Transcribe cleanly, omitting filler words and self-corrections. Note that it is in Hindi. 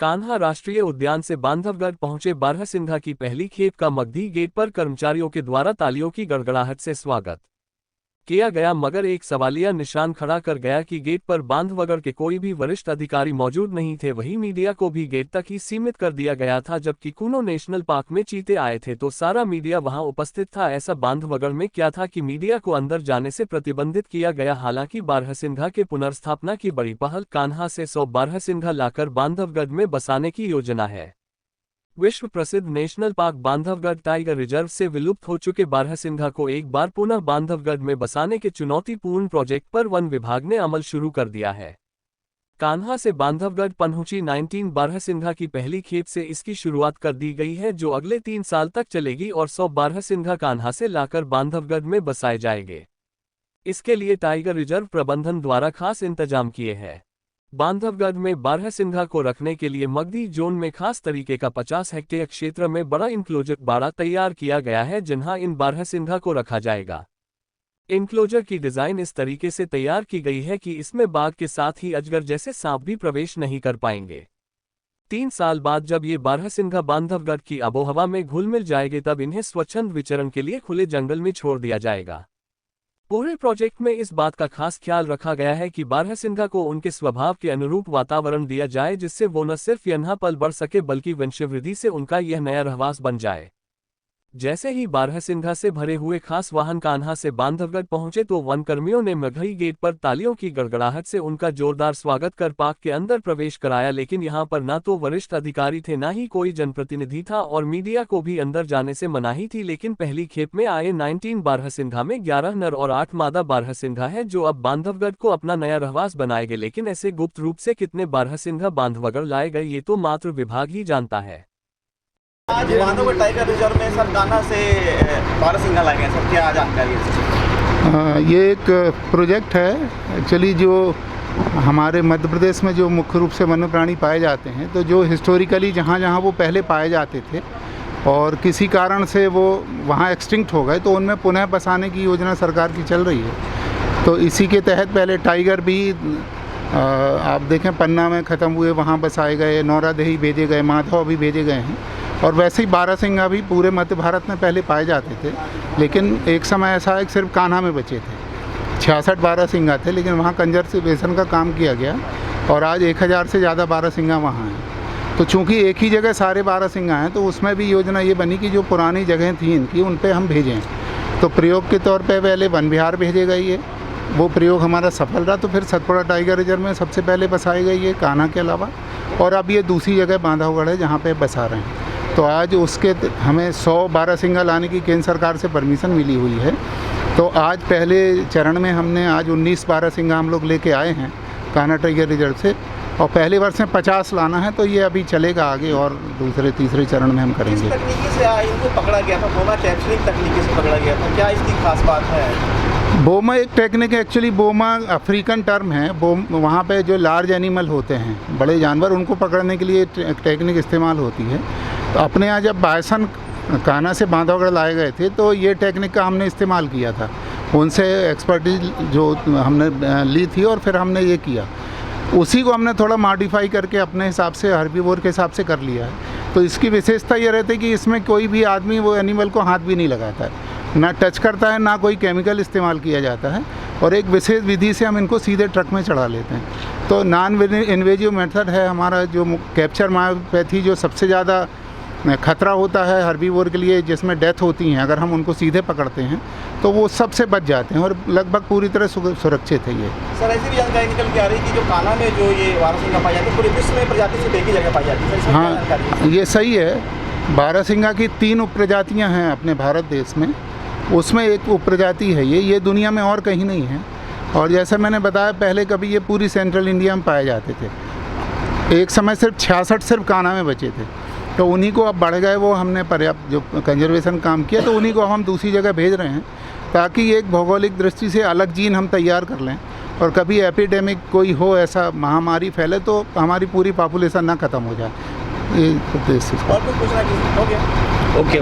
कान्हा राष्ट्रीय उद्यान से बांधवगढ़ पहुंचे बारहसिंघा की पहली खेप का मगधी गेट पर कर्मचारियों के द्वारा तालियों की गड़गड़ाहट से स्वागत किया गया, मगर एक सवालिया निशान खड़ा कर गया कि गेट पर बांधवगढ़ के कोई भी वरिष्ठ अधिकारी मौजूद नहीं थे। वहीं मीडिया को भी गेट तक ही सीमित कर दिया गया था। जबकि कूनो नेशनल पार्क में चीते आए थे तो सारा मीडिया वहां उपस्थित था। ऐसा बांधवगढ़ में क्या था कि मीडिया को अंदर जाने से प्रतिबंधित किया गया। हालांकि बारहसिंघा के पुनर्स्थापना की बड़ी पहल, कान्हा से 100 बारहसिंघा लाकर बांधवगढ़ में बसाने की योजना है। विश्व प्रसिद्ध national park Bandhavgarh tiger reserve से विलुप्त हो चुके बारहसिंघा को एक बार पुनः बांधवगढ़ में बसाने के चुनौतीपूर्ण प्रोजेक्ट पर वन विभाग ने अमल शुरू कर दिया है। कान्हा से बांधवगढ़ पहुंची 19 बारहसिंघा की पहली खेप से इसकी शुरुआत कर दी गई है, जो अगले 3 साल तक चलेगी और 100 बारहसिंघा कान्हा से लाकर बांधवगढ़ में बसाए जाएंगे। इसके लिए टाइगर रिजर्व प्रबंधन द्वारा खास इंतजाम किए हैं। बांधवगढ़ में बारहसिंघा को रखने के लिए मगधी जोन में खास तरीके का 50 हेक्टेयर क्षेत्र में बड़ा इंक्लोजर बाड़ा तैयार किया गया है, जहां इन बारहसिंघा को रखा जाएगा। इंक्लोजर की डिजाइन इस तरीके से तैयार की गई है कि इसमें बाघ के साथ ही अजगर जैसे सांप भी प्रवेश नहीं कर पाएंगे। 3 साल बाद जब ये बारहसिंघा बांधवगढ़ की आबोहवा में घुल मिल जाएंगे, तब इन्हें स्वच्छंद विचरण के लिए खुले जंगल में छोड़ दिया जाएगा। पूरे प्रोजेक्ट में इस बात का खास ख्याल रखा गया है कि बारहसिंघा को उनके स्वभाव के अनुरूप वातावरण दिया जाए, जिससे वो न सिर्फ यहाँ पल बढ़ सके बल्कि वंशवृद्धि से उनका यह नया रहवास बन जाए। जैसे ही बारहसिंघा से भरे हुए खास वाहन कान्हा से बांधवगढ़ पहुंचे तो वनकर्मियों ने मगधी गेट पर तालियों की गड़गड़ाहट से उनका जोरदार स्वागत कर पार्क के अंदर प्रवेश कराया। लेकिन यहां पर ना तो वरिष्ठ अधिकारी थे, ना ही कोई जनप्रतिनिधि था और मीडिया को भी अंदर जाने से मनाही थी। लेकिन पहली खेप में आए 19 बारहसिंघा में 11 नर और 8 मादा बारहसिंघा है, जो अब बांधवगढ़ को अपना नया रहवास बनाएंगे। लेकिन ऐसे गुप्त रूप से कितने बारहसिंघा बांधवगढ़ लाए गए, ये तो मात्र विभाग ही जानता है। आज बांधवगढ़ टाइगर रिजर्व में सर कान्हा से बारहसिंघा लाए गए, सर क्या जानकारी है? ये एक प्रोजेक्ट है एक्चुअली, जो हमारे मध्य प्रदेश में जो मुख्य रूप से वन्य प्राणी पाए जाते हैं, तो जो हिस्टोरिकली जहाँ जहाँ वो पहले पाए जाते थे और किसी कारण से वो वहाँ एक्सटिंक्ट हो गए, तो उनमें पुनः बसाने की योजना सरकार की चल रही है। तो इसी के तहत पहले टाइगर भी आप देखें पन्ना में ख़त्म हुए, वहाँ बसाए गए, नौरादेही भेजे गए, माधव भी भेजे गए हैं। और वैसे ही बारहसिंघा भी पूरे मध्य भारत में पहले पाए जाते थे, लेकिन एक समय ऐसा है कि सिर्फ कान्हा में बचे थे। 66 बारहसिंघा थे, लेकिन वहाँ कंजर्वेशन का काम किया गया और आज 1000 से ज़्यादा बारहसिंघा वहाँ हैं। तो चूँकि एक ही जगह सारे बारहसिंघा हैं, तो उसमें भी योजना ये बनी कि जो पुरानी जगह थी इनकी, उन पर हम भेजें। तो प्रयोग के तौर पर पहले वन विहार भेजे गई है, वो प्रयोग हमारा सफल रहा। तो फिर सतपुड़ा टाइगर रिजर्व में सबसे पहले बसाई गई है कान्हा के अलावा, और अब ये दूसरी जगह बांधवगढ़ है जहाँ पे बसा रहे हैं। तो आज उसके हमें 100 बारहसिंघा लाने की केंद्र सरकार से परमिशन मिली हुई है। तो आज पहले चरण में हमने आज 19 बारहसिंघा हम लोग लेके आए हैं कान्हा टाइगर रिजर्व से, और पहले वर्ष में 50 लाना है। तो ये अभी चलेगा आगे और दूसरे तीसरे चरण में हम करेंगे। किस तकनीकी से इनको पकड़ा गया था? बोमा कैप्चरिंग तकनीकी से पकड़ा गया था, क्या इसकी खास बात है? बोमा एक टेक्निक है एक्चुअली। बोमा अफ्रीकन टर्म है। वहाँ पे जो लार्ज एनिमल होते हैं, बड़े जानवर, उनको पकड़ने के लिए टेक्निक इस्तेमाल होती है। तो अपने यहाँ जब बायसन कान्हा से बांधवगढ़ लाए गए थे, तो ये टेक्निक का हमने इस्तेमाल किया था। उनसे एक्सपर्टीज जो हमने ली थी और फिर हमने ये किया, उसी को हमने थोड़ा मॉडिफाई करके अपने हिसाब से हर्बीवोर के हिसाब से कर लिया है। तो इसकी विशेषता ये रहती है कि इसमें कोई भी आदमी वो एनिमल को हाथ भी नहीं लगाता है, ना टच करता है, ना कोई केमिकल इस्तेमाल किया जाता है, और एक विशेष विधि से हम इनको सीधे ट्रक में चढ़ा लेते हैं। तो नॉन इन्वेजिव मेथड है हमारा, जो कैप्चर मायोपैथी जो सबसे ज़्यादा खतरा होता है हर्बीवोर के लिए, जिसमें डेथ होती हैं, अगर हम उनको सीधे पकड़ते हैं तो वो सबसे बच जाते हैं और लगभग पूरी तरह सुरक्षित है ये। सर ऐसी भी जानकारी निकल के आ रही है कि जो कान्हा में जो ये बारहसिंघा पाई जाती है, पूरे विश्व में प्रजाति से एक ही जगह पाई जाती है। हाँ, ये सही है। बारहसिंघा की 3 उपप्रजातियाँ हैं अपने भारत देश में, उसमें एक उपप्रजाति है ये दुनिया में और कहीं नहीं है। और जैसे मैंने बताया पहले, कभी ये पूरी सेंट्रल इंडिया में पाए जाते थे। एक समय सिर्फ 66 सिर्फ कान्हा में बचे थे, तो उन्हीं को अब बढ़ गए, वो हमने पर्याप्त जो कंजर्वेशन काम किया, तो उन्हीं को हम दूसरी जगह भेज रहे हैं, ताकि एक भौगोलिक दृष्टि से अलग जीन हम तैयार कर लें, और कभी एपिडेमिक कोई हो, ऐसा महामारी फैले, तो हमारी पूरी पॉपुलेशन ना ख़त्म हो जाए। ये और कुछ पूछना? हो गया? ओके।